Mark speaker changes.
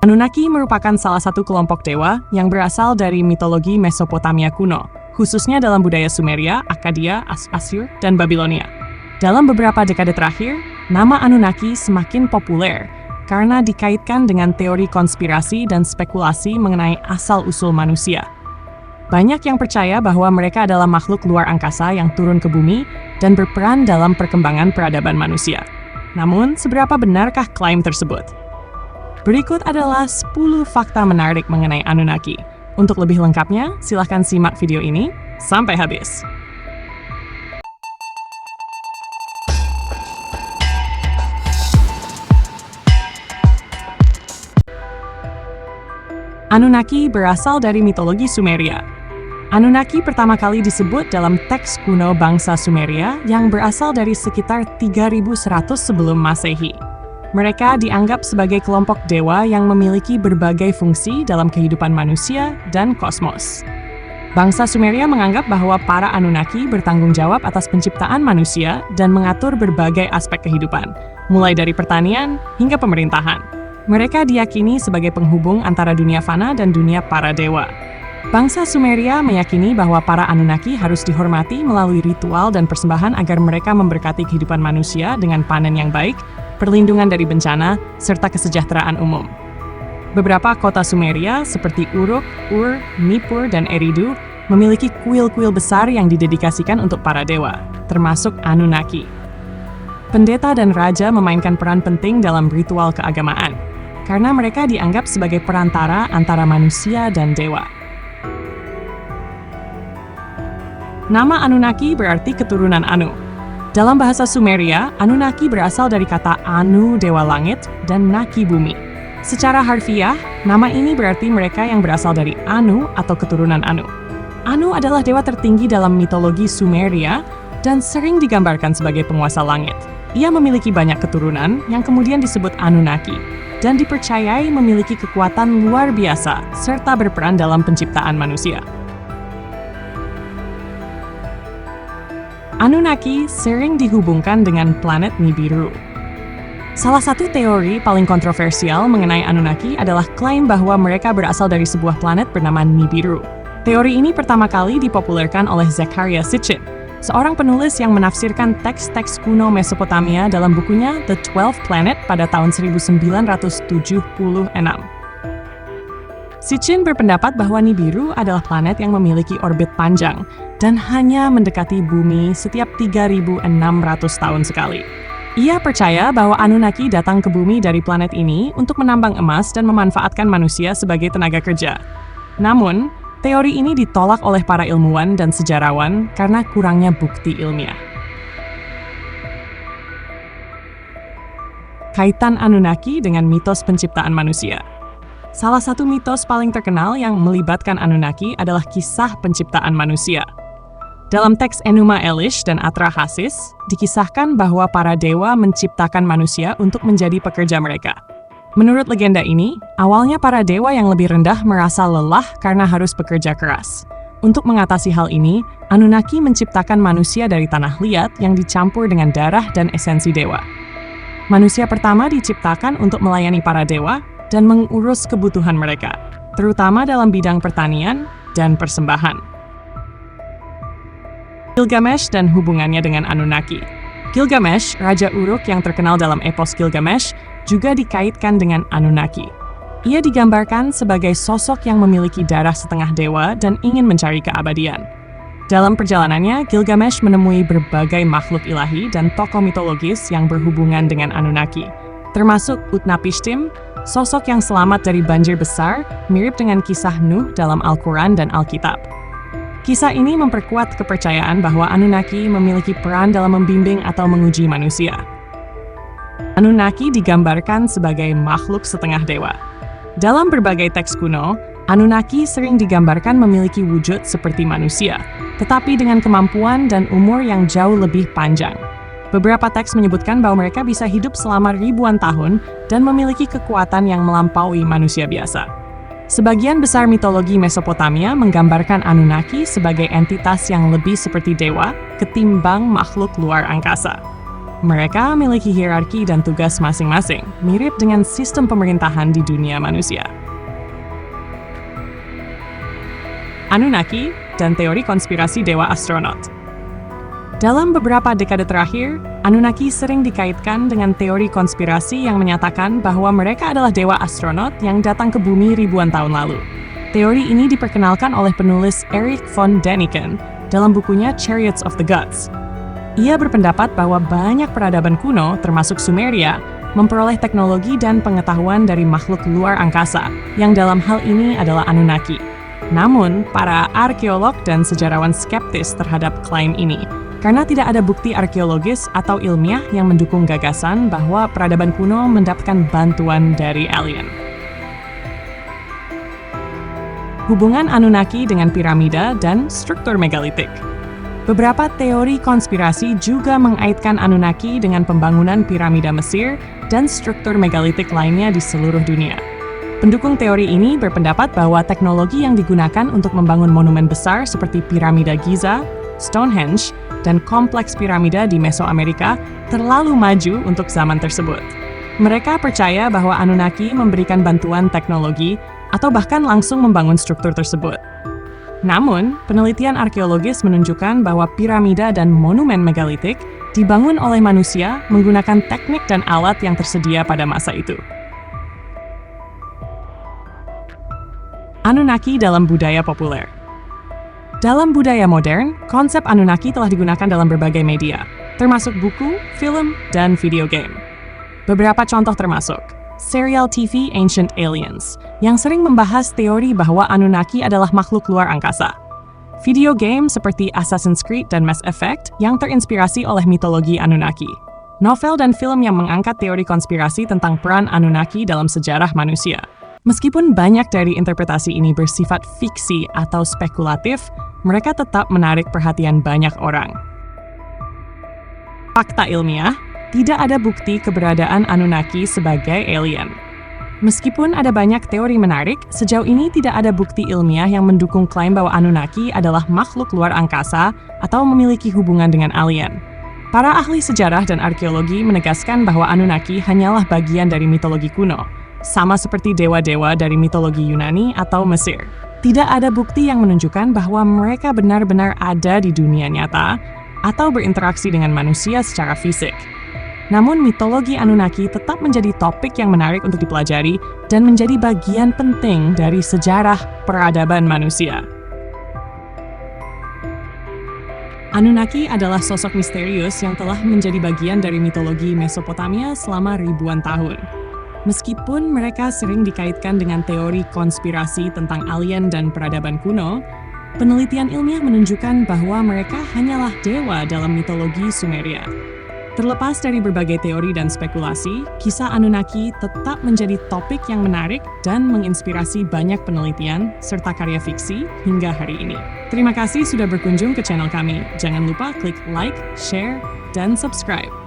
Speaker 1: Anunnaki merupakan salah satu kelompok dewa yang berasal dari mitologi Mesopotamia kuno, khususnya dalam budaya Sumeria, Akkadia, Asyur, dan Babilonia. Dalam beberapa dekade terakhir, nama Anunnaki semakin populer karena dikaitkan dengan teori konspirasi dan spekulasi mengenai asal-usul manusia. Banyak yang percaya bahwa mereka adalah makhluk luar angkasa yang turun ke bumi dan berperan dalam perkembangan peradaban manusia. Namun, seberapa benarkah klaim tersebut? Berikut adalah 10 fakta menarik mengenai Anunnaki. Untuk lebih lengkapnya, silahkan simak video ini sampai habis. Anunnaki berasal dari mitologi Sumeria. Anunnaki pertama kali disebut dalam teks kuno bangsa Sumeria yang berasal dari sekitar 3100 sebelum Masehi. Mereka dianggap sebagai kelompok dewa yang memiliki berbagai fungsi dalam kehidupan manusia dan kosmos. Bangsa Sumeria menganggap bahwa para Anunnaki bertanggung jawab atas penciptaan manusia dan mengatur berbagai aspek kehidupan, mulai dari pertanian hingga pemerintahan. Mereka diyakini sebagai penghubung antara dunia fana dan dunia para dewa. Bangsa Sumeria meyakini bahwa para Anunnaki harus dihormati melalui ritual dan persembahan agar mereka memberkati kehidupan manusia dengan panen yang baik, perlindungan dari bencana, serta kesejahteraan umum. Beberapa kota Sumeria seperti Uruk, Ur, Nippur, dan Eridu memiliki kuil-kuil besar yang didedikasikan untuk para dewa, termasuk Anunnaki. Pendeta dan raja memainkan peran penting dalam ritual keagamaan, karena mereka dianggap sebagai perantara antara manusia dan dewa. Nama Anunnaki berarti keturunan Anu. Dalam bahasa Sumeria, Anunnaki berasal dari kata Anu, dewa langit, dan Naki, bumi. Secara harfiah, nama ini berarti mereka yang berasal dari Anu atau keturunan Anu. Anu adalah dewa tertinggi dalam mitologi Sumeria dan sering digambarkan sebagai penguasa langit. Ia memiliki banyak keturunan yang kemudian disebut Anunnaki dan dipercayai memiliki kekuatan luar biasa serta berperan dalam penciptaan manusia. Anunnaki sering dihubungkan dengan planet Nibiru. Salah satu teori paling kontroversial mengenai Anunnaki adalah klaim bahwa mereka berasal dari sebuah planet bernama Nibiru. Teori ini pertama kali dipopulerkan oleh Zecharia Sitchin, seorang penulis yang menafsirkan teks-teks kuno Mesopotamia dalam bukunya The 12 Planet pada tahun 1976. Sitchin berpendapat bahwa Nibiru adalah planet yang memiliki orbit panjang dan hanya mendekati bumi setiap 3.600 tahun sekali. Ia percaya bahwa Anunnaki datang ke bumi dari planet ini untuk menambang emas dan memanfaatkan manusia sebagai tenaga kerja. Namun, teori ini ditolak oleh para ilmuwan dan sejarawan karena kurangnya bukti ilmiah. Kaitan Anunnaki dengan mitos penciptaan manusia. Salah satu mitos paling terkenal yang melibatkan Anunnaki adalah kisah penciptaan manusia. Dalam teks Enuma Elish dan Atrahasis, dikisahkan bahwa para dewa menciptakan manusia untuk menjadi pekerja mereka. Menurut legenda ini, awalnya para dewa yang lebih rendah merasa lelah karena harus bekerja keras. Untuk mengatasi hal ini, Anunnaki menciptakan manusia dari tanah liat yang dicampur dengan darah dan esensi dewa. Manusia pertama diciptakan untuk melayani para dewa dan mengurus kebutuhan mereka, terutama dalam bidang pertanian dan persembahan. Gilgamesh dan hubungannya dengan Anunnaki. Gilgamesh, Raja Uruk yang terkenal dalam epos Gilgamesh, juga dikaitkan dengan Anunnaki. Ia digambarkan sebagai sosok yang memiliki darah setengah dewa dan ingin mencari keabadian. Dalam perjalanannya, Gilgamesh menemui berbagai makhluk ilahi dan tokoh mitologis yang berhubungan dengan Anunnaki, termasuk Utnapishtim, sosok yang selamat dari banjir besar, mirip dengan kisah Nuh dalam Al-Quran dan Alkitab. Kisah ini memperkuat kepercayaan bahwa Anunnaki memiliki peran dalam membimbing atau menguji manusia. Anunnaki digambarkan sebagai makhluk setengah dewa. Dalam berbagai teks kuno, Anunnaki sering digambarkan memiliki wujud seperti manusia, tetapi dengan kemampuan dan umur yang jauh lebih panjang. Beberapa teks menyebutkan bahwa mereka bisa hidup selama ribuan tahun dan memiliki kekuatan yang melampaui manusia biasa. Sebagian besar mitologi Mesopotamia menggambarkan Anunnaki sebagai entitas yang lebih seperti dewa ketimbang makhluk luar angkasa. Mereka memiliki hierarki dan tugas masing-masing, mirip dengan sistem pemerintahan di dunia manusia. Anunnaki dan teori konspirasi dewa astronot. Dalam beberapa dekade terakhir, Anunnaki sering dikaitkan dengan teori konspirasi yang menyatakan bahwa mereka adalah dewa astronot yang datang ke bumi ribuan tahun lalu. Teori ini diperkenalkan oleh penulis Erich von Däniken dalam bukunya Chariots of the Gods. Ia berpendapat bahwa banyak peradaban kuno, termasuk Sumeria, memperoleh teknologi dan pengetahuan dari makhluk luar angkasa, yang dalam hal ini adalah Anunnaki. Namun, para arkeolog dan sejarawan skeptis terhadap klaim ini, karena tidak ada bukti arkeologis atau ilmiah yang mendukung gagasan bahwa peradaban kuno mendapatkan bantuan dari alien. Hubungan Anunnaki dengan piramida dan struktur megalitik. Beberapa teori konspirasi juga mengaitkan Anunnaki dengan pembangunan piramida Mesir dan struktur megalitik lainnya di seluruh dunia. Pendukung teori ini berpendapat bahwa teknologi yang digunakan untuk membangun monumen besar seperti piramida Giza, Stonehenge, dan kompleks piramida di Mesoamerika terlalu maju untuk zaman tersebut. Mereka percaya bahwa Anunnaki memberikan bantuan teknologi atau bahkan langsung membangun struktur tersebut. Namun, penelitian arkeologis menunjukkan bahwa piramida dan monumen megalitik dibangun oleh manusia menggunakan teknik dan alat yang tersedia pada masa itu. Anunnaki dalam budaya populer. Dalam budaya modern, konsep Anunnaki telah digunakan dalam berbagai media, termasuk buku, film, dan video game. Beberapa contoh termasuk serial TV Ancient Aliens, yang sering membahas teori bahwa Anunnaki adalah makhluk luar angkasa. Video game seperti Assassin's Creed dan Mass Effect yang terinspirasi oleh mitologi Anunnaki. Novel dan film yang mengangkat teori konspirasi tentang peran Anunnaki dalam sejarah manusia. Meskipun banyak dari interpretasi ini bersifat fiksi atau spekulatif, mereka tetap menarik perhatian banyak orang. Fakta ilmiah, tidak ada bukti keberadaan Anunnaki sebagai alien. Meskipun ada banyak teori menarik, sejauh ini tidak ada bukti ilmiah yang mendukung klaim bahwa Anunnaki adalah makhluk luar angkasa atau memiliki hubungan dengan alien. Para ahli sejarah dan arkeologi menegaskan bahwa Anunnaki hanyalah bagian dari mitologi kuno, sama seperti dewa-dewa dari mitologi Yunani atau Mesir. Tidak ada bukti yang menunjukkan bahwa mereka benar-benar ada di dunia nyata atau berinteraksi dengan manusia secara fisik. Namun mitologi Anunnaki tetap menjadi topik yang menarik untuk dipelajari dan menjadi bagian penting dari sejarah peradaban manusia. Anunnaki adalah sosok misterius yang telah menjadi bagian dari mitologi Mesopotamia selama ribuan tahun. Meskipun mereka sering dikaitkan dengan teori konspirasi tentang alien dan peradaban kuno, penelitian ilmiah menunjukkan bahwa mereka hanyalah dewa dalam mitologi Sumeria. Terlepas dari berbagai teori dan spekulasi, kisah Anunnaki tetap menjadi topik yang menarik dan menginspirasi banyak penelitian serta karya fiksi hingga hari ini. Terima kasih sudah berkunjung ke channel kami. Jangan lupa klik like, share, dan subscribe.